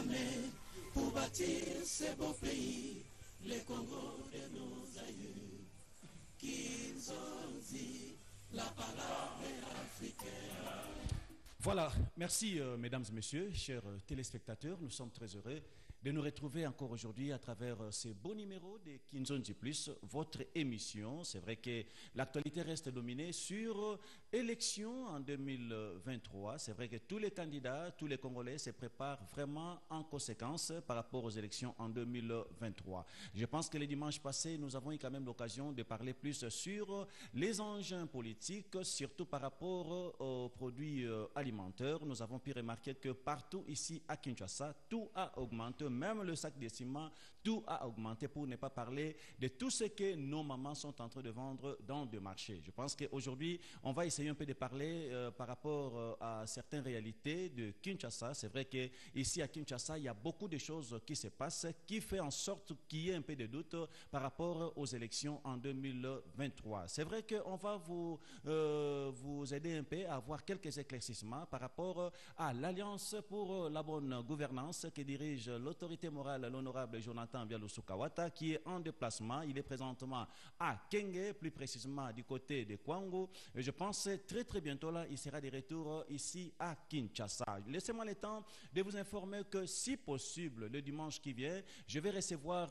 donner pour bâtir ce beau pays, le Congo de nos aïeux, qui nous ont dit la parole africaine. Voilà, merci mesdames et messieurs, chers téléspectateurs, nous sommes très heureux de nous retrouver encore aujourd'hui à travers ces beaux numéros de Kinzonzi Plus, votre émission. C'est vrai que l'actualité reste dominée sur élections en 2023. C'est vrai que tous les candidats, tous les Congolais se préparent vraiment en conséquence par rapport aux élections en 2023. Je pense que les dimanches passés, nous avons eu quand même l'occasion de parler plus sur les enjeux politiques, surtout par rapport aux produits alimentaires. Nous avons pu remarquer que partout ici à Kinshasa, tout a augmenté, même le sac de ciment, tout a augmenté, pour ne pas parler de tout ce que nos mamans sont en train de vendre dans le marché. Je pense qu'aujourd'hui, on va essayer un peu de parler par rapport à certaines réalités de Kinshasa. C'est vrai qu'ici à Kinshasa, il y a beaucoup de choses qui se passent, qui fait en sorte qu'il y ait un peu de doute par rapport aux élections en 2023. C'est vrai qu'on va vous aider un peu à avoir quelques éclaircissements par rapport à l'Alliance pour la bonne gouvernance que dirige l'autorité morale, l'honorable Jonathan Bialoussou-Kawata, qui est en déplacement. Il est présentement à Kenge, plus précisément du côté de Kwango. Et je pense très très bientôt là, il sera de retour ici à Kinshasa. Laissez-moi le temps de vous informer que si possible, le dimanche qui vient, je vais recevoir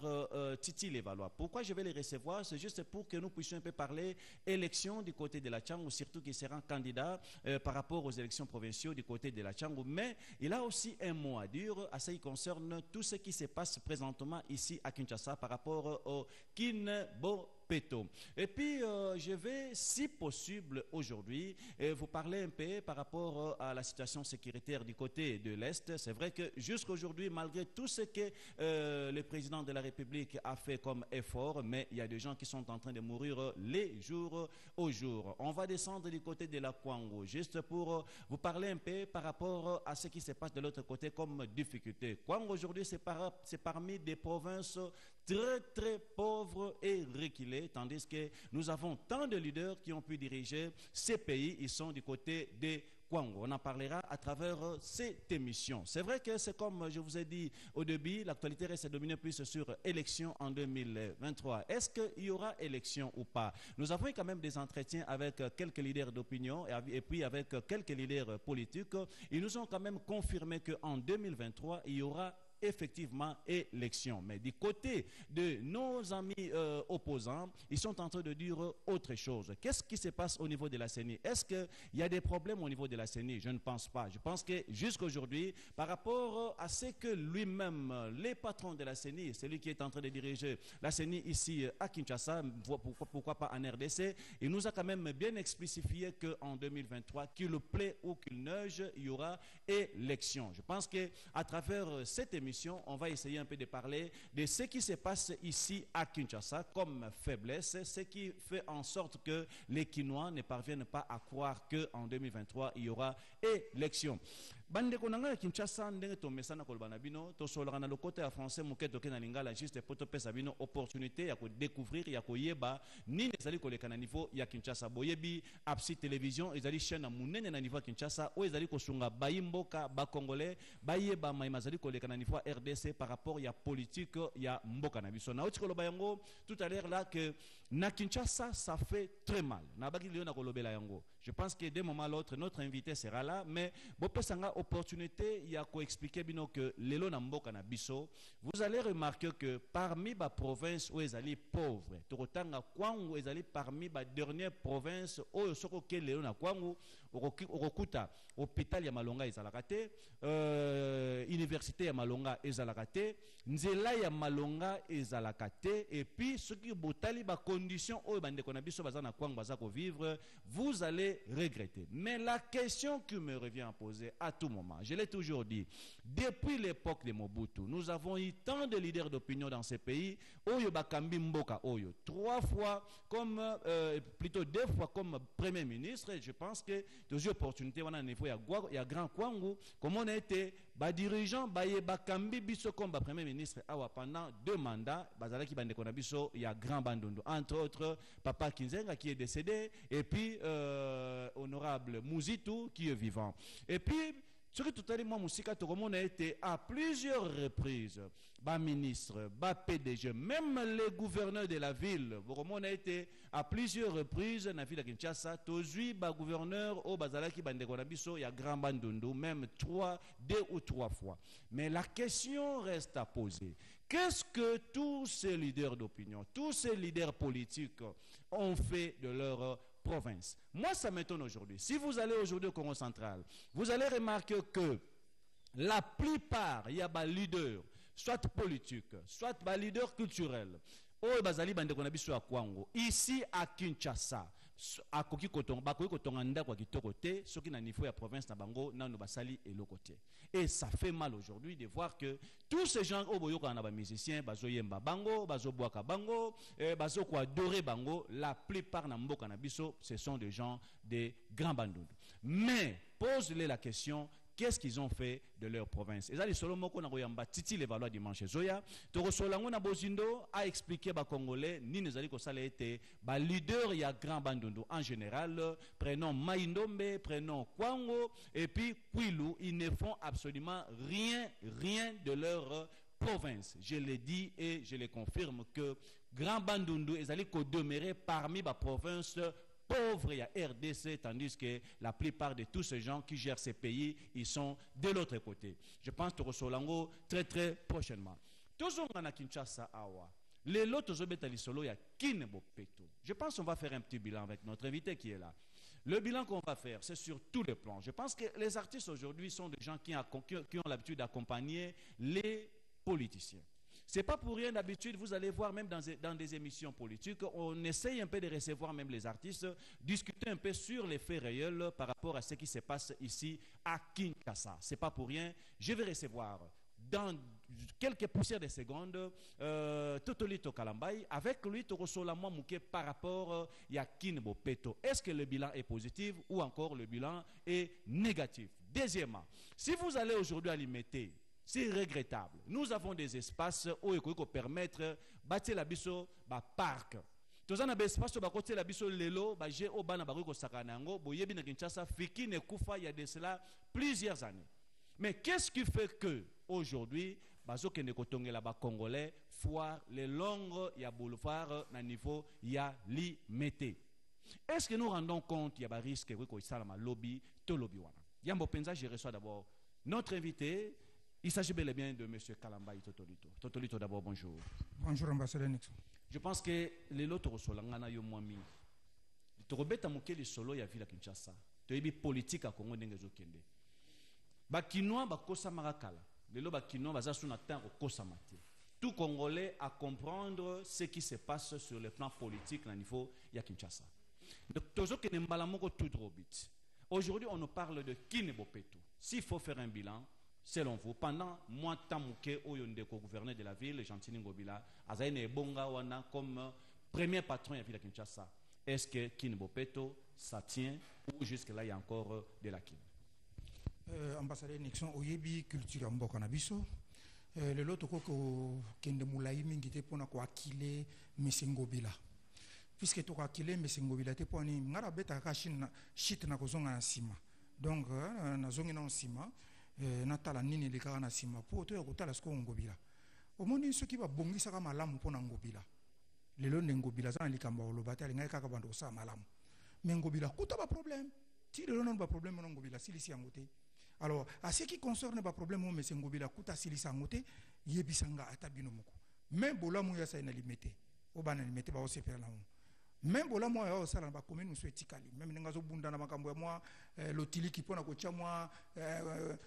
Titi Levallois. Pourquoi je vais les recevoir? C'est juste pour que nous puissions un peu parler élection du côté de la Tchangou, surtout qui sera candidat par rapport aux élections provinciaux du côté de la Tchangou, mais il a aussi un mot à dire à ce qui concerne tout ce qui se passe présentement ici à Kinshasa par rapport au Kinbo Peto. Et puis, je vais, si possible, aujourd'hui, vous parler un peu par rapport à la situation sécuritaire du côté de l'Est. C'est vrai que jusqu'à aujourd'hui, malgré tout ce que le président de la République a fait comme effort, mais il y a des gens qui sont en train de mourir les jours au jour. On va descendre du côté de la Kwango, juste pour vous parler un peu par rapport à ce qui se passe de l'autre côté comme difficulté. Kwango, aujourd'hui, c'est parmi des provinces très, très pauvres et reculées, tandis que nous avons tant de leaders qui ont pu diriger ces pays. Ils sont du côté des Kwango. On en parlera à travers cette émission. C'est vrai que c'est comme je vous ai dit au début, l'actualité reste dominée plus sur élection en 2023. Est-ce qu'il y aura élection ou pas? Nous avons eu quand même des entretiens avec quelques leaders d'opinion et puis avec quelques leaders politiques. Ils nous ont quand même confirmé qu'en 2023, il y aura effectivement élection. Mais du côté de nos amis opposants, ils sont en train de dire autre chose. Qu'est-ce qui se passe au niveau de la CENI? Est-ce qu'il y a des problèmes au niveau de la CENI? Je ne pense pas. Je pense que jusqu'à aujourd'hui, par rapport à ce que lui-même, les patrons de la CENI, celui qui est en train de diriger la CENI ici à Kinshasa, pourquoi pas en RDC, il nous a quand même bien explicifié qu'en 2023, qu'il plaît ou qu'il neige, il y aura élection. Je pense qu'à travers cette émission, on va essayer un peu de parler de ce qui se passe ici à Kinshasa comme faiblesse, ce qui fait en sorte que les Kinois ne parviennent pas à croire qu'en 2023, il y aura élection. Bande konanga Kinshasa ndenge to mesana kolba na bino to solana le côté français muketo ke na lingala juste pour to pesa bino opportunité ya ko découvrir ya ko yeba nini ezali koleka na niveau ya Kinshasa boyebi Apsi télévision ezali chaîne na munene na niveau Kinshasa o ezali ko sunga bayimboka ba congolais bayeba maima ezali koleka na niveau RDC par rapport ya politique ya mboka na biso na oti koloba yango tout à l'heure là que na Kinshasa ça fait très mal na baki leo na kolobela yango. Je pense que d'un moment à l'autre notre invité sera là, mais bopesanga opportunité il y a quoi expliquer bino que lelo na mboka na biso, vous allez remarquer que parmi ba province où ezali pauvre tokotanga Kwango ezali parmi ba dernière province oyo soko ke lelo na Kwango okokuta hôpital ya Malonga ezalaka te, université ya Malonga ezalaka te, nzela ya Malonga ezalaka te, et puis ceux qui botali ba condition oyo bandeko na biso baza na Kwango baza ko vivre, vous allez regretter. Mais la question qui me revient à poser à tout moment, je l'ai toujours dit, depuis l'époque de Mobutu, nous avons eu tant de leaders d'opinion dans ces pays, Oyo Bakambi Mboka Oyo, 3 fois comme, plutôt 2 fois comme Premier ministre, et je pense que deux opportunités, on a un niveau, il y a Grand Kwango, comme on a été, dirigeant, Bakambi Biso comme Premier ministre, pendant 2 mandats, Bazalaki Bandekona Biso, il y a Grand Bandundu, entre autres, Papa Kinzenga qui est décédé, et puis, honorable Mouzitou qui est vivant. Et puis, Ce que tout à l'heure, moi, Moussika Toromo a été à plusieurs reprises, bas ministre, bas PDG, même les gouverneurs de la ville, Boromon a été à plusieurs reprises dans la ville de Kinshasa, tozui, bas gouverneur, au Bazalaki, Bandekonabiso, il y a Grand Bandundu, même 2 ou 3 fois. Mais la question reste à poser. Qu'est-ce que tous ces leaders d'opinion, tous ces leaders politiques ont fait de leur province? Moi, ça m'étonne aujourd'hui. Si vous allez aujourd'hui au Congo central, vous allez remarquer que la plupart, il y a des leaders, soit politiques, soit des leaders culturels, ici à Kinshasa, à Koki Koton, Bakoki Kotonganda kwa kitoko te, ce qui n'a niveau ya province na bango, na no basali et lokote. Et ça fait mal aujourd'hui de voir que tous ces gens au boyo kana ba musiciens, bazo yemba bango, bazo boaka bango, bazo ko adorer bango, la plupart na mboka na biso, ce sont des gens des grands bandouds. Mais pose-les la question, qu'est-ce qu'ils ont fait de leur province? Ezali Solomoko na koyamba titi les valeurs dimanche zoya. Toro Solango na Bozindo a expliqué ba Congolais ni nezali ko sala été ba leader ya grand bandundu en général, prénom Maïndombe, prénom Kwango et puis Kwilu, ils ne font absolument rien de leur province. Je le dis et je le confirme que grand bandundu ezali ko demeurer parmi ba province pauvres, il y a RDC, tandis que la plupart de tous ces gens qui gèrent ces pays, ils sont de l'autre côté. Je pense que Solango très très prochainement. Toujours en Kinshasa, Awa. Les lots solo, il y a Kinebopeto. Je pense qu'on va faire un petit bilan avec notre invité qui est là. Le bilan qu'on va faire, c'est sur tous les plans. Je pense que les artistes aujourd'hui sont des gens qui ont l'habitude d'accompagner les politiciens. C'est pas pour rien d'habitude, vous allez voir même dans des émissions politiques, on essaye un peu de recevoir même les artistes, discuter un peu sur les faits réels par rapport à ce qui se passe ici à Kinshasa. C'est pas pour rien, je vais recevoir dans quelques poussières de secondes Totolito Kalambay, avec lui Torosolamo Mouké par rapport à Kinebopeto. Est-ce que le bilan est positif ou encore le bilan est négatif? Deuxièmement, si vous allez aujourd'hui à l'imiter, c'est regrettable. Nous avons des espaces où il faut permettre bâtir la biso ba parc. Tous en espace où bâtir la biso lelo ba j'ai au bana bariko sakanango boyebi na Kinshasa fiki ne kufa il y a de cela plusieurs années. Mais qu'est-ce qui fait que aujourd'hui bazo kende kotongela ba congolais foire les longues ya boulevard na niveau ya limité? Est-ce que nous rendons compte il y a ba risque ko salama lobby to lobby wana? Yambo penza je reçois d'abord notre invité. Il s'agit bel et bien de M. Kalambay Totolito. Totolito, d'abord, bonjour. Bonjour, ambassadeur Nixon. Je pense que les lots Solangana yo mwami. Torobeta mokeli solo ya villa Kinshasa. Toyebi politique à Congo n'engezo kende. Ba kinois ba kosa marakala. Les lots ba kinois ba zasu na temps au kosa mate. Tout Congolais à comprendre ce qui se passe sur le plan politique au niveau ya Kinshasa. Donc tozo kende mbala moko tout trop vite. Aujourd'hui, on nous parle de Kinebopeto. S'il faut faire un bilan, selon vous, pendant moi, Tamouke, Oyondeko, gouverneur de la ville, Gentini Ngobila, Azaïne Bonga Wana, comme premier patron de la ville de Kinshasa, est-ce que Kinebopeto, ça tient ou jusque-là, il y a encore de la kin? Ambassadeur Nixon, Oyebi, culture Mboka Nabiso, le lot ko kende moulaï mingite pona ko akile Mesengobila. Puisque to ko akile Mesengobila te poni ngara beta ka shit na kozonga na sima. Donc na zongi na sima. Natala nini likaka na sima po to yakotala siko ngobila omoni soki ba bongisa ka malamu pona ngobila lelo ngobila za likamba olobata linga kaka bando sa malamu mais ngobila kuta ba problème ti lelo non ba problème na ngobila silisi yangote. Alors à ce qui concerne ba problème mais ngobila kuta silisi yangote yebisanga atabino moko même bolamu ya sa ina limité obana limité ba osepela na même bola moi au sala ba commune so etikali même ngazo bunda na makambo ya moi lotili ki pona ko tia moi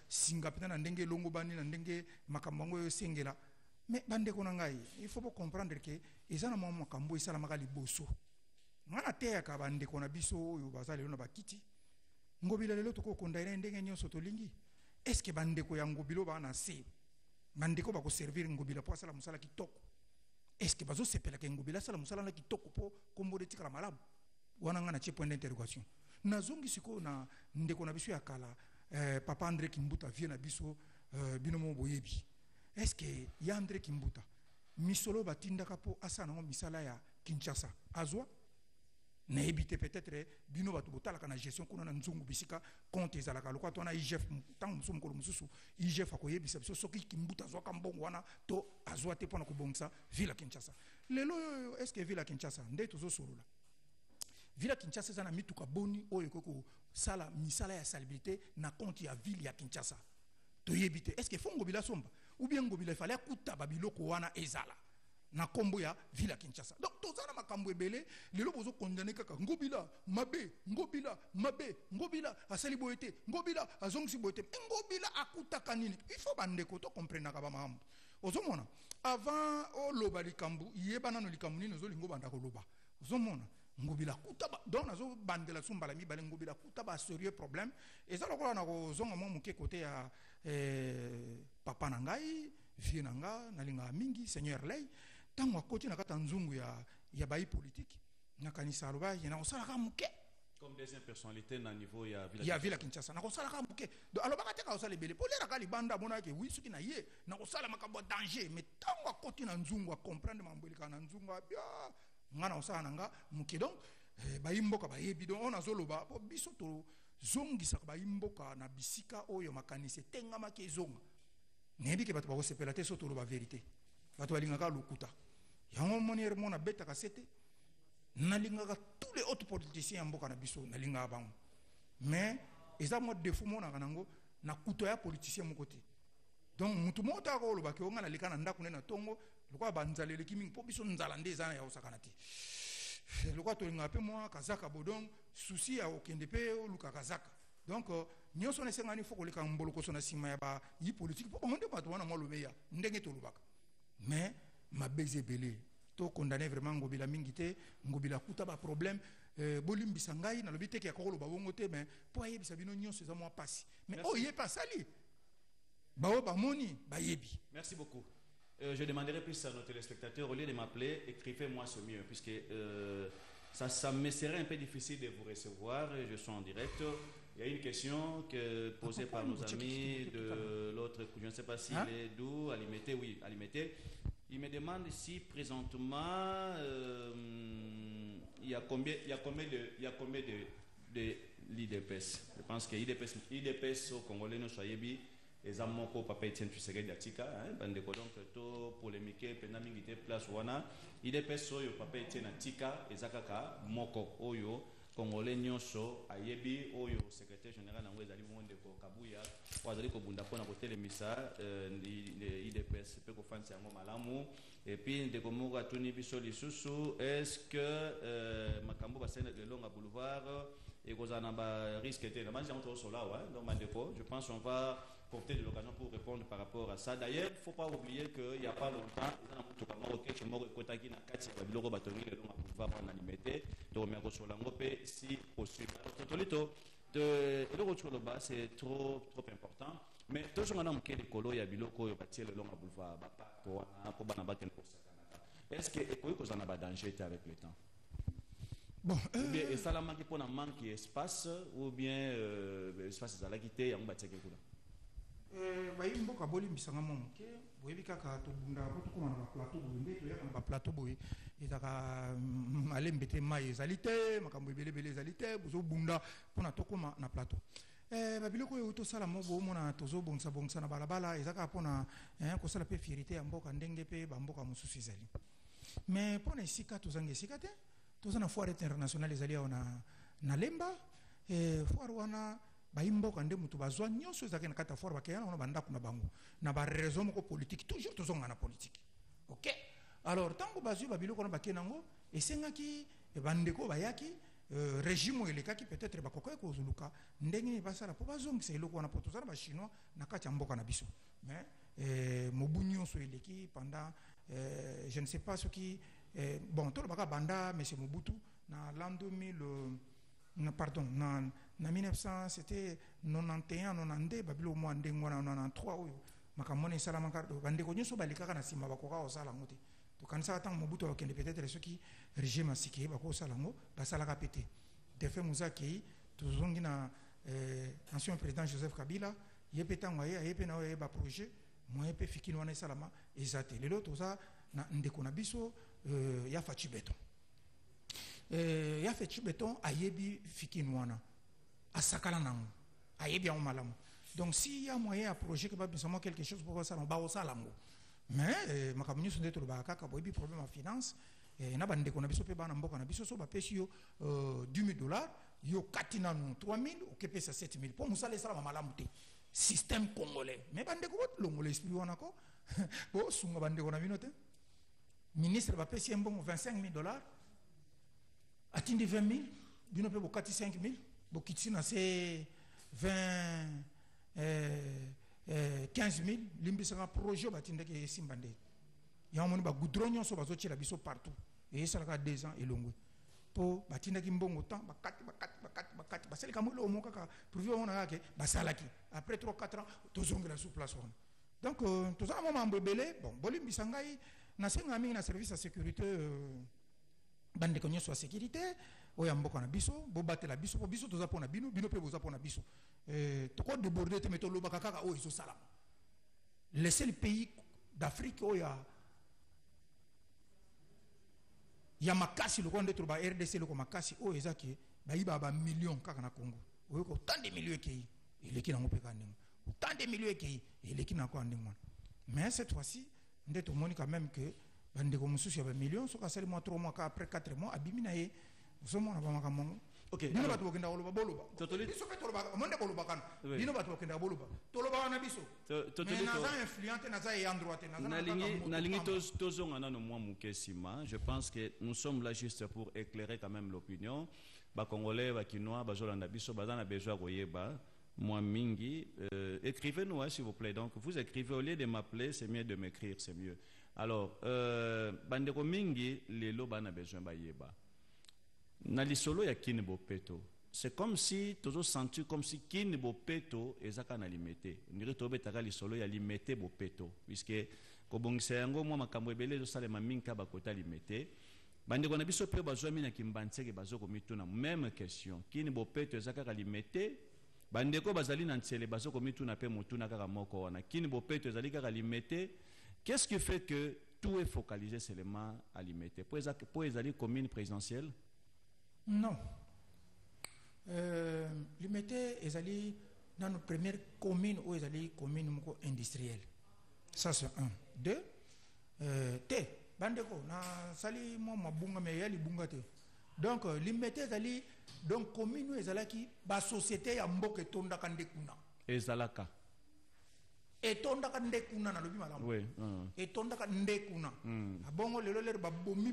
singa pena na ndenge longo bani na ndenge makambo ngo yo sengela mais bande ko na ngai il faut pas comprendre que ezana mo makambo isala makali boso ngana te ya ka bande ko na biso yo bazali na bakiti ngobila lelo to ko kondaira ndenge nyoso to lingi est-ce que bande ko ya ngobilo ba na se bande ko ba ko servir ngobila po sala musala kitoko? Est-ce que bazo sepela ke ngobila sala musala na kitoko po kombo de tikala malamu wana ngana che point d'interrogation nazongi siko na ndeko na biso ya kala papa André Kimbuta vient na biso binomo boyebi. Est-ce que ya André Kimbuta misolo batinda kapo asa na misala ya Kinshasa azwa na éviter peut-être bino batu botala kana gestion kuna na nzungu bisika compte ezalaka lokwa to na IGF tant musumu ko mususu IGF akoyebisa biso soki kimbuta zwa kambongo wana to azwa te pona kubongisa Villa Kinshasa lelo est-ce que Villa Kinshasa nde tozo solula Villa Kinshasa zana mituka boni oyo koko sala misala ya salubrité na compte ya ville ya Kinshasa to yebite est-ce que fongo bila somba ou bien ngobila fallait akuta babiloko wana ezala na kombo ya Villa Kinshasa. Donc tozana makambo ebele lelo bozo condamner kaka ngobila ngobila asali boyete ngobila azongisi boyete ngobila akuta kanini il faut bandeko to comprendre ka ba mambo ozomona avant o loba likambu yebana no likambu nini ozolingo banda ko loba ozomona ngobila kuta ba donc nazo bandela sumbala mi bale ngobila kuta ba sérieux problème eza lokola na ko zonga mo muke côté ya papa na ngai vie na nga nalinga mingi seigneur lei tango akoti na kata nzungu ya bayi politique na kanisa aloba yena osala ka muke comme deuxième personnalité na niveau ya Villa Kinshasa na kosala ka muke donc aloba ka te ka osala belé polera ka libanda bona ke oui soki na ye na kosala makambo danger mais tango akoti na nzungu a comprendre mambelika na nzungu abia ngana osala nanga muke donc bayi mboka bayebi donc on azoloba po biso to zongisa bayi mboka na bisika oyo makanise tengama ke zonga nebi ke bato ba sepela te soto loba vérité bato balingaka lokuta yango moniere mona beta kasete nalingaka tous les autres politiciens mboka na biso nalingaka bango mais eza mo défaut mona kanango na kuto ya politicien moko te donc mutu mota ko loba ke onga na likana ndako na tongo lokwa banzalele kimi po biso nzala nde eza ya osakana te lokwa to linga pe moi kazaka bodong souci ya okende pe oluka kazaka donc nyonso na sengani foko leka mboloko so na sima ya ba yi politique po monde bato wana mo lobeya ndenge to lobaka mais ma bezebele to condamner vraiment ngobila mingi te ngobila kuta ba problème bolimbisa ngai na lobite ke akolo ba bongo te mais po ayebisa bino nyonso za mo pasi mais oh yé pas sali ba ba moni ba yebi. Merci beaucoup. Je demanderai plus à nos téléspectateurs au lieu de m'appeler écrivez-moi ce mieux puisque ça me serait un peu difficile de vous recevoir, je suis en direct. Il y a une question posée par nos amis de l'autre, je ne sais pas s'il est d'où, Alimété, oui, Alimété. Il me demande si présentement il y a combien de l'IDPS. Je pense que l'IDPS au Congolais, nous soyez les amoko papa Etienne Tshisekedi d'Atika, bandeko donc to polémique penamingité place wana IDPS soyo papa Etienne Atika ezakaka moko oyo Congolais nyonso ayebi oyo secrétaire général nango ezali monde ko kabuya wazali ko bunda pona ko telemisa IDPS pe ko fansi yango malamu et puis ndeko moko atuni biso lisusu est-ce que makambo basene de longa boulevard et kozana ba risque te na manji entre sola ouais donc bandeko je pense on va porter de l'occasion pour répondre par rapport à ça. D'ailleurs, il ne faut pas oublier qu'il n'y a pas longtemps, si possible. C'est trop important. Mais tout ce qu'on est est-ce que vous avez danger avec le temps? Bon, ou bien et ça la manque pour un manque d'espace ou bien espace à la quitter en bâtir quelque chose. Bayi mboka boli misanga mo muke boyebi kaka to bunda ko to komana ba plateau boye to yaka ba plateau boye etaka alembete mai ezalité makambo ebele ezalité bozo bunda pona to koma na plateau babiloko yo to sala mo bo mona tozo bongsa na balabala ezaka pona ko sala pe fierté ya mboka ndenge pe ba mboka mususu ezali mais pona esika tozange esika te tozana foire internationale ezali na Lemba foire wana baimboka nde mutu bazwa nyonso ezaka na kata foire bakena na banda kuna bango na ba raison moko politique toujours tozonga na politique OK alors tango bazwi babiloko na bakena ngo esengaki bandeko bayaki régime elekaki peut-être bakoka ko zuluka ndenge basala po bazongisa eloko na poto zana ba chinois na kati ya mboka na biso mais mobunyo so eleki pendant je ne sais pas ce qui bon to baka banda mais c'est Mobutu na l'an 2000 pardon na 1900 c'était 91 92 babilo mo ndengo na 93 oyo makamone sala makardo bandeko nyoso balikaka na sima bakoka osala ngote to kanisa tant Mobutu okende peut-être ceux qui régime asiki bako sala ngo basala ka pété defe muzaki tuzongi na ancien président Joseph Kabila yepeta ngwaye yepe na ba projet mo yepe fikini wana salama ezate lelo toza na ndeko na biso ya fachi beton ya fait chibeton ayebi fikinwana asakala nango ayebi en malamu. Donc s'il y a moyen à projet que pas besoin quelque chose pour ça on ba osalango. Mais makamuni sonde to ba kaka boyebi problème en finance na bande ko na biso pe bana mboka na biso so ba pesi yo $10,000 yo katina no 3,000 ou que pesa 7,000 pour musala sala malamu te. Système congolais. Mais bande ko longo l'esprit wana ko bo sunga bande ko na bino te. Ministre va payer $25,000, atteindre 20,000, bino pe bokati 5,000, bokiti na c'est 15,000, limbi sanga projet batinde ke simbande. Ya moni ba goudron so bazo tira biso partout. Et ça la 2 ans et longue. Po batinde ki mbongo temps bakati basali kamu lo mo kaka prouver on a ke basalaki. Après 3-4 ans tozongela sous place on. Donc tout ça moment mbebele bon bolimbi sangai na senga mingi na service à sécurité bande ko nyoso sécurité oya mboka na biso bo batela biso po biso toza pona bino pe boza pona biso to ko déborder te meto loba kaka o iso sala le seul pays d'Afrique oya ya makasi lo ko ndetro ba RDC lo ko makasi o ezaki ba iba ba million kaka na Congo oyo ko tant de millions kei eleki na ngopeka ndingo tant de millions kei eleki na ko ndingo. Mais cette fois-ci ndé tout monde quand même que bande ko mususu ya ba millions so ka sali mois 3 mois après 4 mois abimina ye somo na ba makamongo. OK. Bino batu okenda boloba boloba. Biso pe toloba monde boloba kan. Bino batu okenda boloba. Toloba na biso. Mais na za influente na za ya droite na lingi tozonga na no mwa mukesima. Je pense que nous sommes là juste pour éclairer quand même l'opinion. Ba congolais ba kinois ba zolanda biso bazana besoin koyeba. Moi mingi écrivez-nous s'il vous plaît. Donc vous écrivez au lieu de m'appeler, c'est mieux de m'écrire, c'est mieux. Alors bandeko mingi lelo bana besoin ba yeba. Na lisolo ya kini bopeto. C'est comme si tozo senti comme si kini bopeto ezaka na limité. Ndire to betaka lisolo ya limité bopeto puisque ko bongisa yango mwa makambo ebele zo salema minka bakota limité. Bandeko na biso pe bazwa mina kimbantseke bazoko mituna même question. Kini bopeto ezaka ka limité. Bandeko bazali na ntsele bazoko mituna pe mutuna kaka moko wana. Kini bopeto ezali kaka limité. Qu'est-ce qui fait que tout est focalisé seulement à limité? Pour ezali commune présidentielle? Non. Limité ezali dans notre première commune où ezali commune industrielle. Ça c'est un. 2. Te bandeko na sali mo mabunga me yali bunga te. Donc limité ezali donc commune ezalaki ba société ya mboka tonda kande kuna. Ezalaka. Etonda kande kuna na lobi malamu. Oui. Etonda kande kuna. Abongo lelo lero ba bomi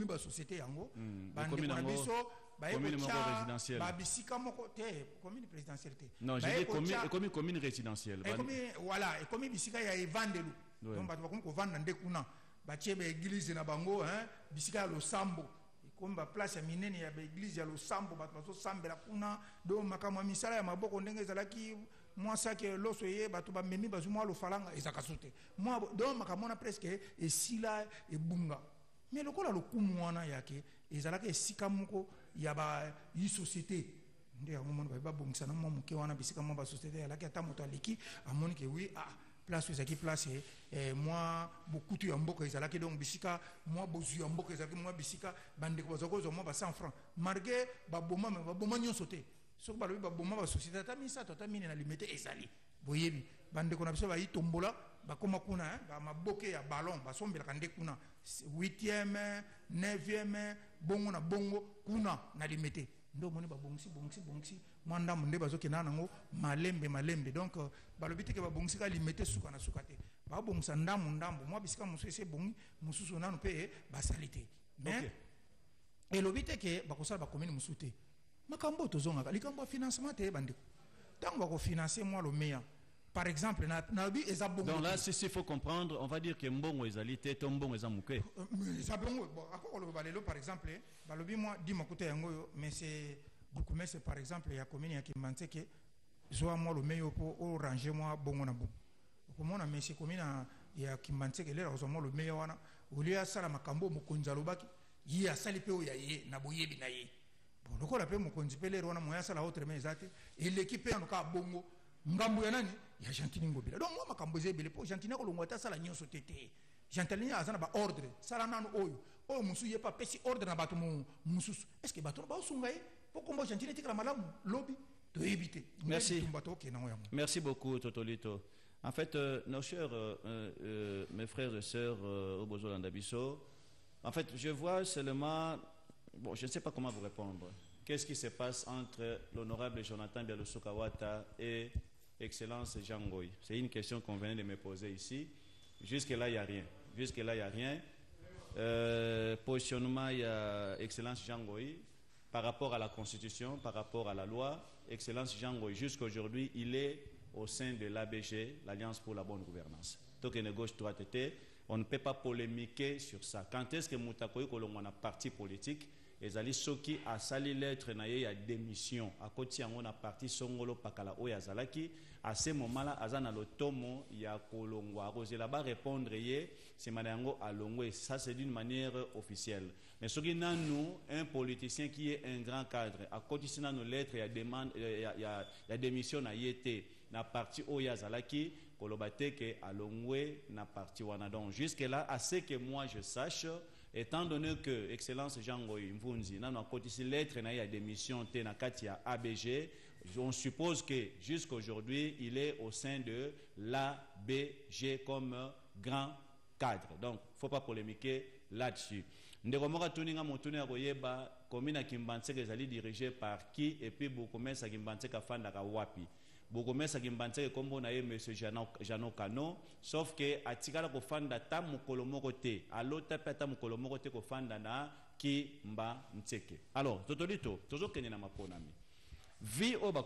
ba société yango. Bande na biso ba résidentielle. Ba bisika moko te commune présidentielle te. Non, j'ai dit commune résidentielle. Voilà, et comme bisika ya evandelu. Donc ba ko vanda nde kuna. Ba chebe église na bango bisika lo sambo. Comme ba place ya minene ya ba église ya lo sambo ba so sambela kuna do makamwa misala ya maboko ndenge ezalaki. Moi ça que loso ye bato ba memi bazuma lo falanga ezaka sote moi donc makamona presque et sila et bunga mais lokola lo kumwana yake ezalaka esika moko ya ba yi société nde ya momona ba bongisa na mo muke wana bisika mo ba société ya laki ata moto aliki amoni ke oui place ezaki place moi beaucoup tu mboka ezalaki donc bisika moi bozu ya mboka ezalaki moi bisika bande ko bazoko zo mo ba 100 francs marqué ba boma nyonso te. So ba lobi ba boma ba société ta misa to ta mine na limité ezali boyebi bande ko na biso ba yitombola ba koma kuna ba maboke ya ballon ba sombela kande kuna 8e 9e bongo na bongo kuna na limité ndo moni ba bongisi mwanda munde bazoke na nango malembe donc ba lobi te ke ba bongisi ka limité suka na suka te ba bongisa ndambo moi bisika musu ese bongi mususu nanu pe ba salite mais et lobi te ke ba kosala ba commune musu te makambo tozonga likambo financement te bandeko tango ko financer moi le meilleur par exemple na bi ezabongo. Donc là il faut comprendre, on va dire que mbongo ezali te to mbongo ezamuke ezabongo bon akoko le balelo par exemple balobi moi di makuta yango mais c'est beaucoup mais c'est par exemple ya commune ya Kimbantseke zo moi le meilleur pour ranger moi bongo na bongo komona mais c'est commune ya Kimbantseke lera zo moi le meilleur wana ulia sala makambo mokonza lobaki yi asali pe o ya ye na boyebi na ye. Lokola pe mokonzi pele rona moya sala autre mais zate et l'équipe en ka bongo ngambu ya nani ya Gentini Ngobila donc moi makambo zebele po Gentini ko longwa ta sala nyonso tete Gentini azana ba ordre sala nanu oyo oh musu ye pas pesi ordre na bato musu est-ce que bato ba sunga ye pour combo gentile tikala malamu lobby to éviter. Merci. Merci beaucoup Totolito. En fait, nos chers mes frères et sœurs au Bozo Landabiso, en fait, je vois seulement, bon, je ne sais pas comment vous répondre. Qu'est-ce qui se passe entre l'honorable Jonathan Bialusu Kawata et Excellence Jean Ngoy? C'est une question qu'on venait de me poser ici. Jusque-là, il n'y a rien. Jusque-là, il n'y a rien. Positionnement, il y a Excellence Jean Ngoy par rapport à la Constitution, par rapport à la loi. Excellence Jean Ngoy, jusqu'à aujourd'hui, il est au sein de l'ABG, l'Alliance pour la bonne gouvernance. Donc, il y a une gauche-droite, on ne peut pas polémiquer sur ça. Quand est-ce que Moutakoy, on a parti politique, et Zali Soki a sali lettre naye ya démission à côté on a parti Songolo Pakala Oya Zalaki à ce moment-là azana lotomo ya kolongwa rosé là-bas répondre yé c'est madango à longwe ça c'est d'une manière officielle mais ce qui n'a nous un politicien qui est un grand cadre à côté sina nos lettres ya demande ya démission na yété na parti Oya Zalaki kolobate que à longwe na parti wana donc jusque là à ce que moi je sache. Étant donné que Excellence Jean Ngoy Mvunzi n'a pas cotisé lettre na démission na Katia ABG, on suppose que jusqu'à aujourd'hui il est au sein de l'ABG comme grand cadre. Donc il ne faut pas polémiquer là-dessus. Ndekomora tuninga motune koyeba commune Kimbanse ezali dirigé par qui et puis Bokomesa Kimbanse ka fanda ka wapi. Bokomesa Kimbanse kombo na ye monsieur Jano Kano sauf que atikala ko fanda ta mukolo moko te alota peta mukolo moko te ko fanda na ki mba nteke. Alors totolito tozo kenye na maponami vi o ba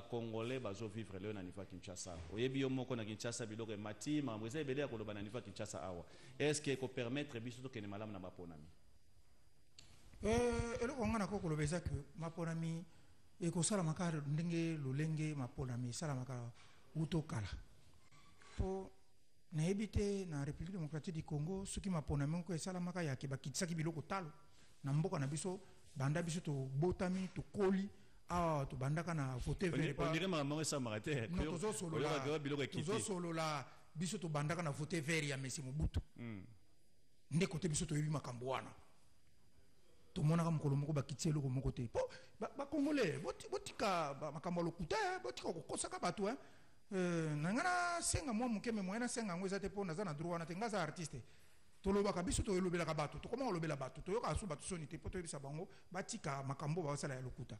congolais bazo vivre le na nifa Kinshasa oyebi yo moko na Kinshasa biloko mati mamweze ebele ko loba na nifa Kinshasa awa est-ce que ko permettre biso to kenye malamu na maponami eloko ngana ko kolobeza que maponami et que ça la makara ndenge lolenge maponami ça la makara utokala po na ebité na République démocratique du Congo ce qui maponami ko ça la makara ya ke bakitsaki biloko talo na mboka na biso banda biso to botami to koli ah to banda kana voter vert on dirait maman ça m'arrêter tozo solo la biso to banda kana voter vert ya Messi Mobutu nde côté biso to yebi makambo wana to mona kam kolo moko bakitse eloko moko te po ba congolais botika makambo lokuta botika kokosaka bato nangana senga mwa mukeme moyena senga ngo ezate po naza na droit na te ngaza artiste tolobaka biso to elobelaka bato to koma olobela bato to yoka asu bato soni te po to yebisa bango batika makambo basala ya lokuta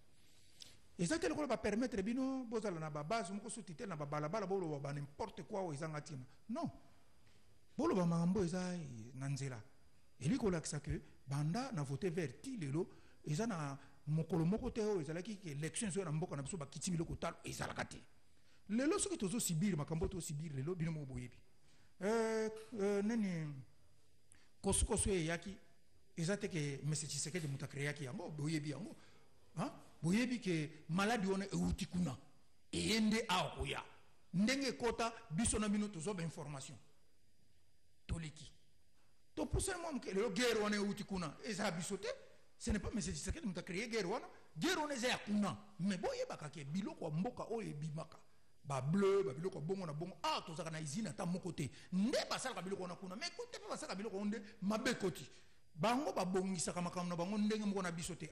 ezate lokolo ba permettre bino bozala na ba base moko sutite na ba balabala bolo ba n'importe quoi o ezanga tina non bolo ba makambo eza na nzela eliko lakisa que banda na voter vert ti lelo eza na mokolo moko te o ezalaki ke élection zo na mboka na biso bakiti biloko talo ezalaka te lelo soki tozo sibir makambo to sibir lelo bino mo boyebi nani kosukosu eyaki ezate ke Monsieur Tshisekedi mutakreaki yango boyebi yango boyebi ke maladi wana euti kuna eyende akoya ndenge kota biso na bino tozo ba information toleki to pousser moi que le guerre wana euti kuna eza biso te ce n'est pas Monsieur Tshisekedi mutakreaki guerre wana eza ya kuna mais boyebaka ke biloko mboka oyo ebimaka ba bleu ba biloko bongo na bongo tozaka na izina ta moko te nde basalaka biloko na kuna mais kote pe basalaka biloko onde mabe koti bango babongisaka makambo na bango ndenge moko na biso te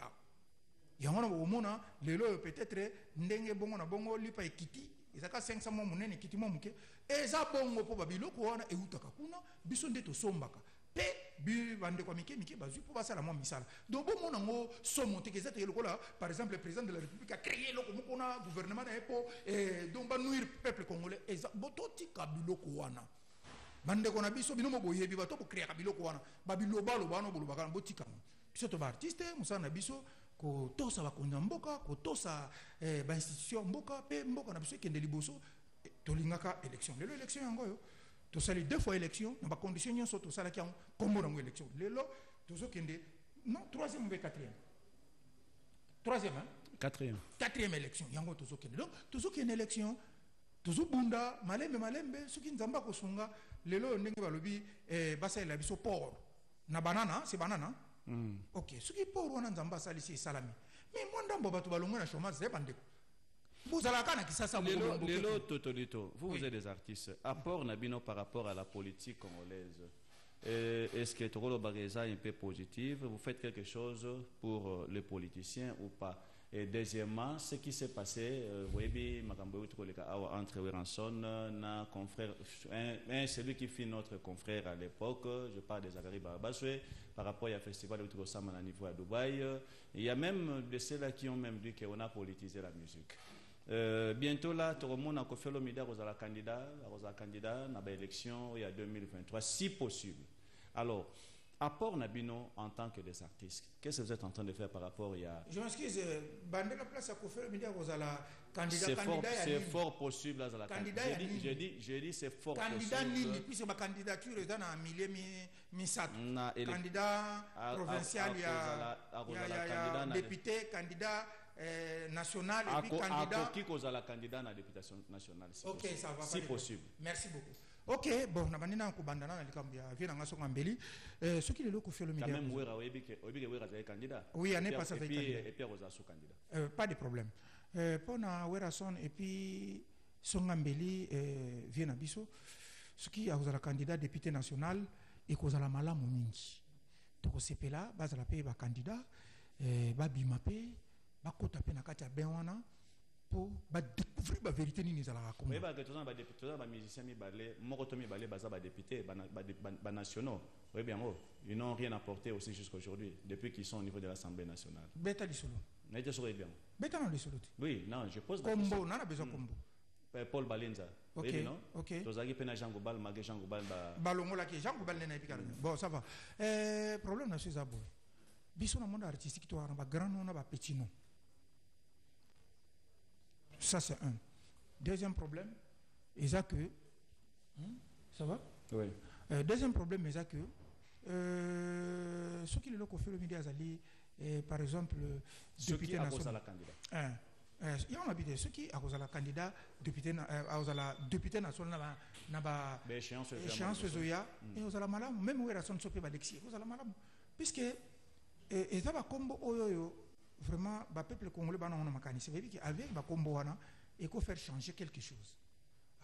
yango na bomona lelo peut-être ndenge bongo na bongo lipa ekiti ezaka 500 mo munene ekiti mo muke eza bongo po ba biloko wana eutaka kuna biso nde tosombaka pe bi bande kwa mike bazui po basala mo misala donc bomona ngo somonte ke zate lokola par exemple le président de la République a créé loko moko na gouvernement na epo donc ba nuire peuple congolais eza bototi ka biloko wana bande ko na biso bino mo boyebi bato ko créer ka biloko wana ba biloba lo bano bolobaka botika biso to ba artiste musana na biso ko tosa ba konza mboka ko tosa ba institution mboka pe mboka na biso kende liboso tolingaka élection lelo élection yango yo to sali 2 fois élection na ba condition nyonso to sala ki kombo na élection lelo tozo kende non 3e ou 4e 3e 4e élection yango tozo kende donc tozo kende élection tozo bunda malembe soki nzamba ko sunga lelo ndenge balobi basala biso port na banana c'est banana ok soki port wana nzamba sali si salami mais moi ndambo bato balongwe na chômage c'est bande Lelo Totolito, vous êtes des artistes. Apport Nabino par rapport à la politique congolaise. Est-ce que Toro Bareza est un peu positif? Vous faites quelque chose pour les politiciens ou pas? Et deuxièmement, ce qui s'est passé, vous voyez, entre Weranson, celui qui fut notre confrère à l'époque, je parle des Zagari Barabaswe, par rapport au festival de Trossam à niveau à Dubaï. Il y a même de ceux-là qui ont même dit qu'on a politisé la musique. Bientôt là, tout le monde a fait le média aux candidats dans l'élection il y a 2023, si possible. Alors, apport Nabino en tant que des artistes, qu'est-ce que vous êtes en train de faire par rapport à... Je m'excuse, bande la place à faire le média aux candidats. C'est fort possible à la candidat. J'ai dit c'est fort candidat possible. Nini, puisque ma candidature est dans un milieu mi-sat. Candidat provincial, il y a député, candidat national et puis candidat. Qui cause la candidat à la députation nationale? Ok, ça va. Si possible. Merci beaucoup. Ok, bon, on a bandé dans Kubandana, on a dit qu'on vient dans son embelli. Ce qui est là, qu'on fait le média. Quand même, vous candidat. Oui, on n'est pas ça fait candidat. Et puis, vous êtes candidat. Pas de problème. Pour na Werason et puis son embelli vient à Bisso. Ce qui a la candidat député national et cause la malamu mingi. Donc, c'est là, base la paix, candidat, bimapé, kota pe na kati ya benwana pour découvrir la vérité ni nizala raconter. Oui, que tous les députés, les musiciens mi balé, mokoto mi balé, baza ba députés, ba nationaux. Oui bien, ils n'ont rien apporté aussi jusqu'à aujourd'hui, depuis qu'ils sont au niveau de l'Assemblée nationale. Beta li solo. N'était sur bien. Beta non li solo. Oui, non, je pose la question. Combo, on a besoin combo. Paul Balenza. Ok, oui, non? ok. Tozagi pena Jean Goubal, magé Jean Goubal ba. Balongo la ki Jean Goubal nena epika. Bon, ça va. Problème na chez Zabo. Biso na monde artistique to ba grand nom na ba petit nom. Ça, c'est un. Deuxième problème, c'est que... ça va? Oui. Deuxième problème, c'est que... ceux qui le fait le média, par exemple, député national... Il y a un habité. Ceux qui ont la candidat, député national, échéance Zoya, et aux malam, même où ils sont sopés d'exil, aux malam. Puisque, et ça va comme vraiment, le peuple congolais va nous mécaniser. Avec le combo, il faut faire changer quelque chose.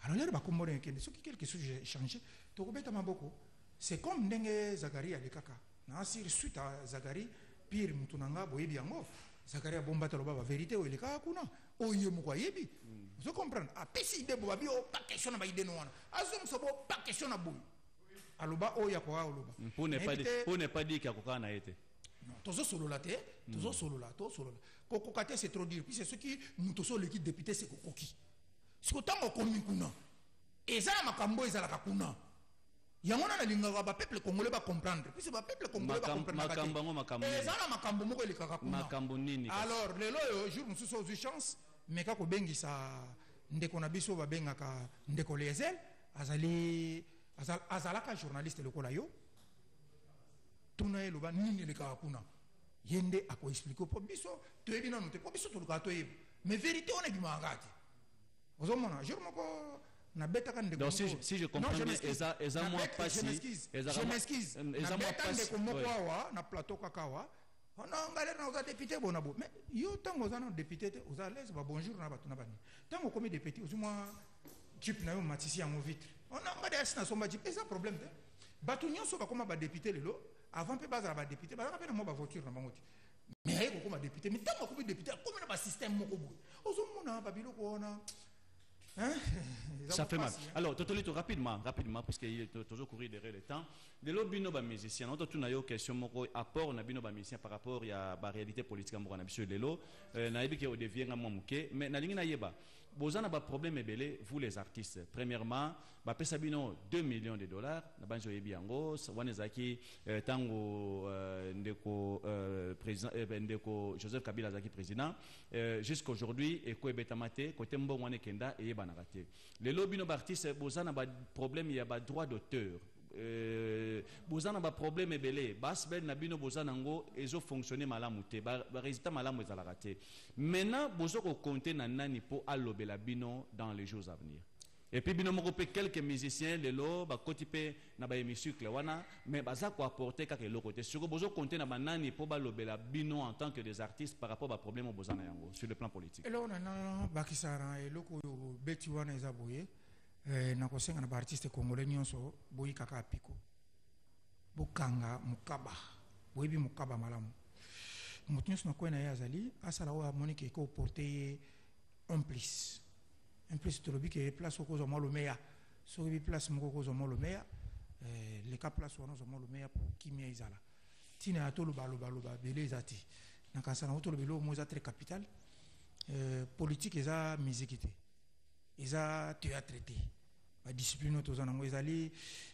Alors, il y a des combo ce qui quelque chose a changé. C'est comme Ndenge Zagari à l'Ekaka. Suite à Zagari, pire Moutounanga, Boyebiango, Zagari a bombarde la vérité ou l'Ekaka. Vous comprenez? A pessi de Boabi, pas question à Baïde Noana. Azom Sobo, pas question à Bouy. Aloba, Oyakoa, Oloba. Pour ne pas dire qu'il y a été. Toujours solo là, toujours solo là. Kokokate c'est trop dur. Puis c'est ce qui nous tous l'équipe député c'est kokoki. Ce que tant on commis kuna. Et ça ma kambo et ça la kakuna. Yangona na linga ba peuple congolais va comprendre. Puis c'est ba peuple congolais va comprendre. Makambo. Et ça na makambo moko le kakuna. Makambo nini. Alors le lo jour nous sommes aux chance mais kako bengi sa ndeko na biso ba bengaka ndeko lezel azalaka journaliste le kola yo. Tuna eloba nini le kakuna. Yende a quoi expliquer pour biso to ebi na note pour biso to luka to ebi mais vérité on est du mangati ozomona je moko na beta kan de. Donc si je comprends bien eza moi pas si je m'excuse na beta de ko moko wa na plateau kakawa on a ngale na oza député bona bo mais yo tango za na député te oza l'aise ba bonjour na batu na bani tango comme député ozuma type na yo matisi en vitre on a ngade asina somba type eza problème te batu nyonso ba koma ba député lelo avant pe baza ba député ba ka pe na mo ba voiture na bango ti mais ay ko koma député mais tango ko député comme na ba système moko boy ozomona ba biloko ona hein ça fait mal. Alors Totolito rapidement parce qu'il est toujours courir derrière le temps de l'obino ba musicien on tout na yo question moko apport na bino ba musicien par rapport ya ba réalité politique moko na biso lelo na yebi ke o devient nga muke mais na lingi na yeba bozana ba problème ebele vous les artistes premièrement ba pesa bino 2 millions de dollars na banjo yebi yango wana zaki tango ndeko président ndeko Joseph Kabila zaki président jusqu'à aujourd'hui et ko ebetamate côté mbongo wana kenda e yeba na raté les lobby no artistes bozana ba problème ya ba droit d'auteur bozana ba problème ebele basbel na bino bozana ngo ezo fonctionner malamu te ba résultat malamu ezala raté maintenant bozoko compter na nani po alobela bino dans les jours à venir. Et puis bino moko pe quelques musiciens de lo ba kotipe na ba hémicycle wana mais baza ko apporter kaka le côté sur bozo compter na banani po ba lobela bino en tant que des artistes par rapport à problème bozana yango sur le plan politique. Et là on a bakisara et loko beti wana ezaboye na kosenga na ba artiste congolais nyonso boyi kaka piko bokanga mukaba boyebi mukaba malamu moto nyonso na koye na ye azali asala oyo amoni ke ekoporte ye un plus tolobi ke place okozwa mwa lomeya soki ebi place moko okozwa mwa lomeya leka place wana ozwa mwa lomeya po kimia ezala ntina ya tolobaloba bele eza te na kanisa nango toloba eloko mo eza très capital politique eza musique te eza théâtre te badiscipline oyo toza nango ezali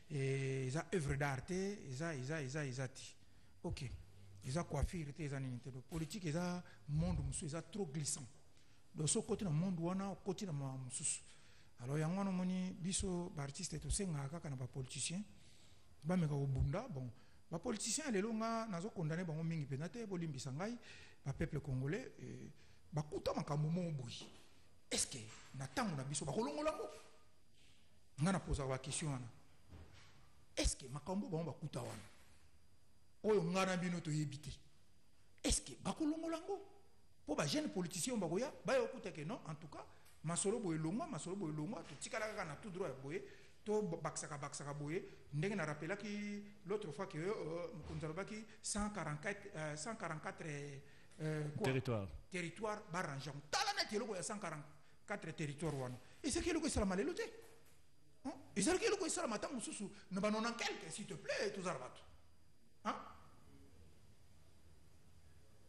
eza œuvre d'art te eza te ok eza coiffure te eza nini te donc politique eza monde mosusu eza trop glissant donc so okoti na monde wana okoti na mawa mosusu alors yango wana omoni biso baartiste tosengaka kaka na bapoliticien bameka kobunda bon bapoliticien lelo nga nazokondane bango mingi mpenza te bolimbisa ngai bapeuple congolais bakuta makambo moko boyi est ce que na ntango na biso bakolongola ngo nga napozaka bakestion wana est ce que makambo bango bakuta wana oyo nga na bino toyebi te est ce que bakolongola ngo mpo bajeune politicien bakoya baya okuta ke non en tout cas masolo boye longwa totikala kaka na tout droit ya boye to bakisaka boye ndenge na rappelaki l'autre fois que mokonzi alobaki 144 territoire barange yango tala neti eloko ya 144 territoire wana ezalaki eloko esalama lelo te ezalaki eloko esalama ntango mosusu na banona quelque s'il te plaît tozala bato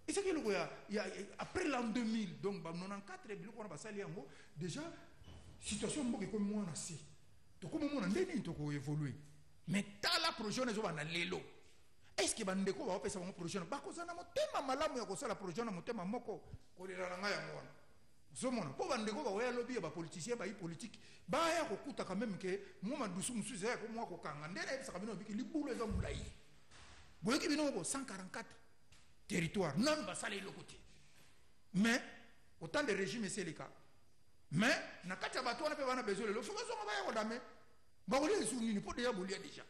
ezalaki eloko ya après l'an 2000 donc ba 94 biloko wana basali yango déjà situation mboka ekomi mwana se tokomi mona nde nini tokoévolue mais tala projet wana ezobanda lelo est ce que bandeko baopesa bango projet wana bakozala na motema malamu ya kosala projet wana motema moko kolela na ngai yango wana ozomona mpo bandeko baoya lobi ya bapoliticien bayi politique baya kokuta quand même ke mwa madusu mosusu ezala komwa kokanga nde nayebisaka bino biki libulu eza molai boyoki bino moko 144 territoire nanu basala eloko te mais autant de régime eseleka mais na kati ya bato wana mpe bana besoin lelo soki azonga baya kodame bakolia esu nini mpo deya bolia déjà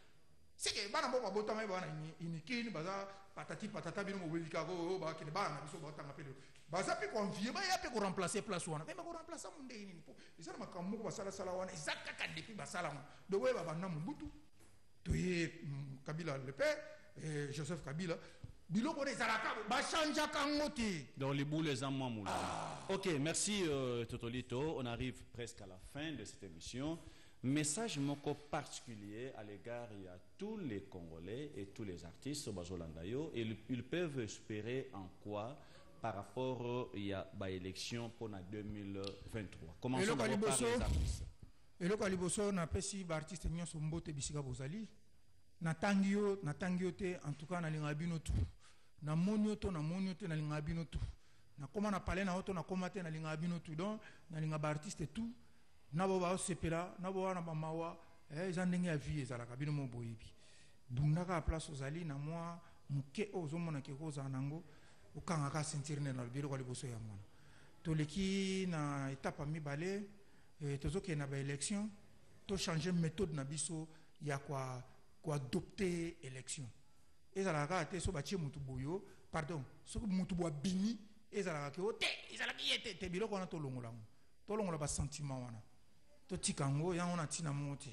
seke bana moko babotama ye bana inikini baza patata bino mobelikaka oyo bakende bana na biso baotanga mpe lelo baza mpe koanvie baya mpe koremplace place wana me bakoremplace mo ndenge nini mpo eza na makambo moko basalasala wana eza kaka depuis basala wana donc oyo babanda mobutu toye kabila le père Joseph Kabila biloko wana ezalaka bachangeaka ngo te donc les boules les amamoules. Ok, merci Totolito, on arrive presque à la fin de cette émission. Message moko particulier à l'égard il y a tous les Congolais et tous les artistes bazolandayo et ils peuvent espérer en quoi par rapport il y a ba élection pour la 2023. Commençons par les artistes. Eloko liboso na pesi ba artiste nyonso mbote bisika bozali natangi yo te en tout cas na linga bino tu na monio te na linga bino tu na koma na pale na oto na koma te na linga bino tu donc na linga ba artiste tout na bo ba sepela na bo na mamawa eza ndenge ya vie ezalaka bino mo boyebi bundaka place ozali na mwa muke ozomona ke koza nango okanga ka sentir na biro kwa liboso ya mwana toleki na étape mibale tozoke na ba élection to changer méthode na biso ya kwa adopter élection ezalaka te so batie mutu boyo pardon so mutu bo bini ezalaka ke ote ezalaka yete te biloko wana tolongola ba sentiment wana to tikango yango na tina monte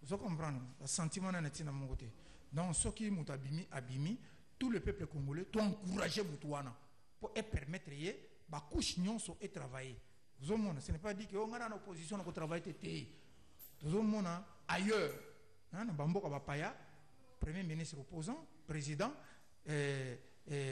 vous comprenez ba sentiment na tina monte donc soki mutu abimi tout le peuple congolais to encourager mutu wana pour permettre ye ba couche nyonso et travailler vous comprenez ce n'est pas dit que on a en opposition na ko travailler te tozomona ailleurs na bamboka bapaya premier ministre opposant président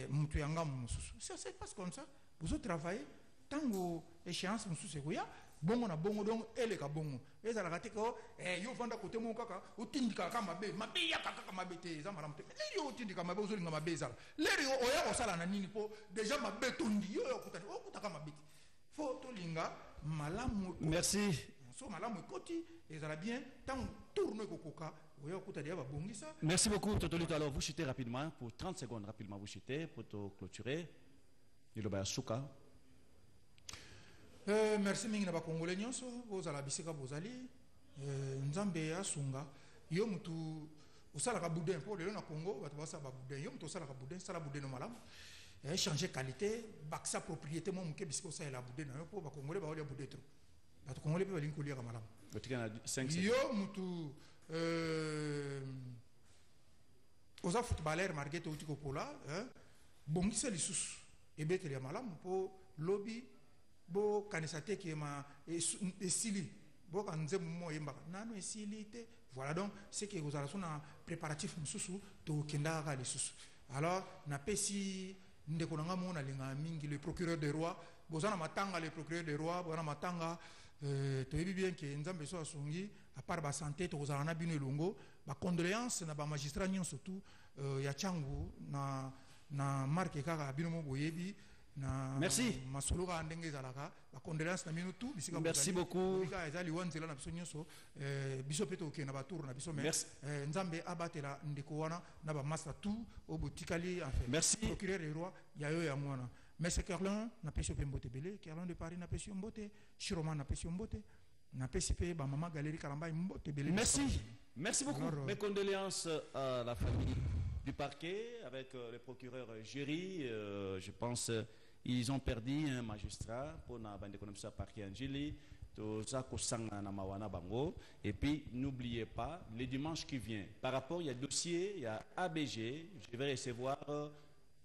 mutu yanga mususu ça se passe comme ça vous travaillez tango échéance mususu koya bongo na bongo donc eleka bongo ezalaka te ko yo vanda kote mo kaka otindika kama mabe ya kaka mabe te za malamu te lero otindika mabe ozolinga mabe ezala lero oya kosala na nini po déjà mabe tondi yo okutaka mabe te faut tolinga malamu. Merci. So malamu ekoti ezala bien tant tourne kokoka oya okuta dia babongisa. Merci beaucoup Totolito. Alors vous chutez rapidement pour 30 secondes rapidement vous chutez pour te clôturer. Iloba suka. Merci mingi na ba congolais nyonso bozala bisika bozali nzambe asunga yo mutu osala ka boudin pour le na Congo bato basa ba boudin yo mutu osala ka boudin sala boudin no malamu changer qualité baksa propriété mo muke bisika osala la boudin na yo pour ba congolais ba olia boudin trop bato congolais pe balingi kolia ka malamu botika na 5 yo mutu oza footballeur marqué au pola bongisa lisusu ebeteli ya malamu po lobby bo kanisa te ki ma esili bo kanze mo yembaka nano esili te. Voilà donc c'est que vous allez sur un préparatif mususu to kenda ga lisusu. Alors na pesi ndeko nanga mona linga mingi le procureur des rois bozana matanga le procureur des rois bozana matanga to yebi bien que nzambe so asungi à part ba santé to kozala na bino elongo ba condoléances na ba magistrat nyon surtout ya changu na marque kaka bino mo boyebi na merci masologa ndenge zalaka ba condoléances na bino tout bisika merci beaucoup bika ezali wanzela na biso nyonso biso peto ke na ba tour na biso mais nzambe abatela ndeko wana na ba master tout au botikali en fait merci procureur des rois ya yo ya mwana mais c'est Kerlin na pesio pembote belé Kerlin de Paris na pesio mbote Chiroman na pesio mbote na PCP ba maman Galerie Kalamba mbote belé. Merci beaucoup. Alors, mes condoléances à la famille du parquet avec le procureur Géry. Je pense ils ont perdu un magistrat pour na bande économique parquet Angeli. Et puis n'oubliez pas le dimanche qui vient par rapport il y a dossier, il y a ABG, je vais recevoir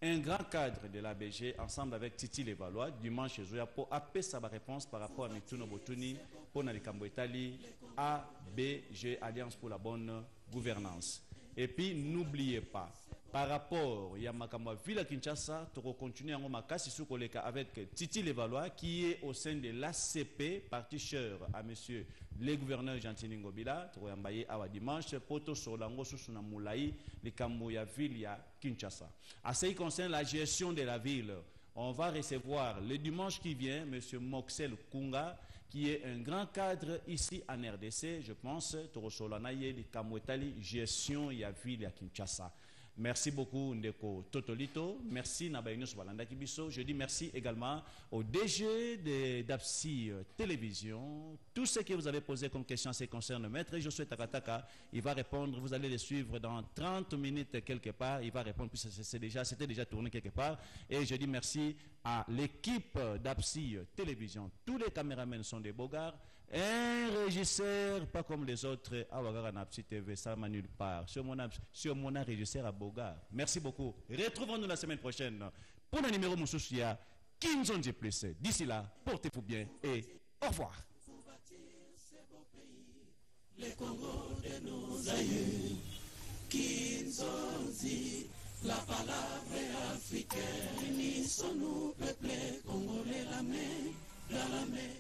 un grand cadre de l'ABG ensemble avec Titi Levalois dimanche pour appeler sa réponse par rapport à Mituno Botuni pour Nalikambo Italie ABG Alliance pour la bonne gouvernance. Et puis n'oubliez pas par rapport à Makamwa Villa Kinshasa, tu continuer en Makasi Soukoleka avec Titi Levalois qui est au sein de l'ACP, parti cher à monsieur le gouverneur Gentini Ngobila, tu vas emballer à dimanche, poto Solango Susuna Moulaï, le Kamboya Villa Kinshasa. À ce qui concerne la gestion de la ville, on va recevoir le dimanche qui vient monsieur Moxel Kunga, qui est un grand cadre ici en RDC, je pense, Toro Solanaye, le Kamwetali, gestion ya ville à Kinshasa. Merci beaucoup Ndeko Totolito, merci Nabayinus Walanda Kibiso. Je dis merci également au DG d'Apsi Télévision. Tout ce que vous avez posé comme question, ça concerne Maître Josué Takataka. Il va répondre, vous allez le suivre dans 30 minutes quelque part. Il va répondre, puisque c'était déjà tourné quelque part. Et je dis merci à l'équipe d'Apsi Télévision. Tous les caméramans sont des beaux gars. Un régisseur, pas comme les autres, à Apsi TV, ça m'a nulle part. Sur mon régisseur à Boga. Merci beaucoup. Retrouvons-nous la semaine prochaine pour un numéro Moussousia, Kinzonji Plus. D'ici là, portez-vous bien et au revoir. Les Congos de nos aïeux, Kinzonji, la palabra africaine, unissons-nous, peuple congolais, la main dans la main.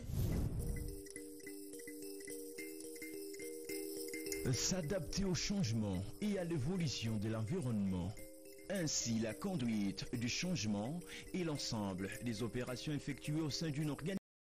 S'adapter au changement et à l'évolution de l'environnement. Ainsi, la conduite du changement et l'ensemble des opérations effectuées au sein d'une organisation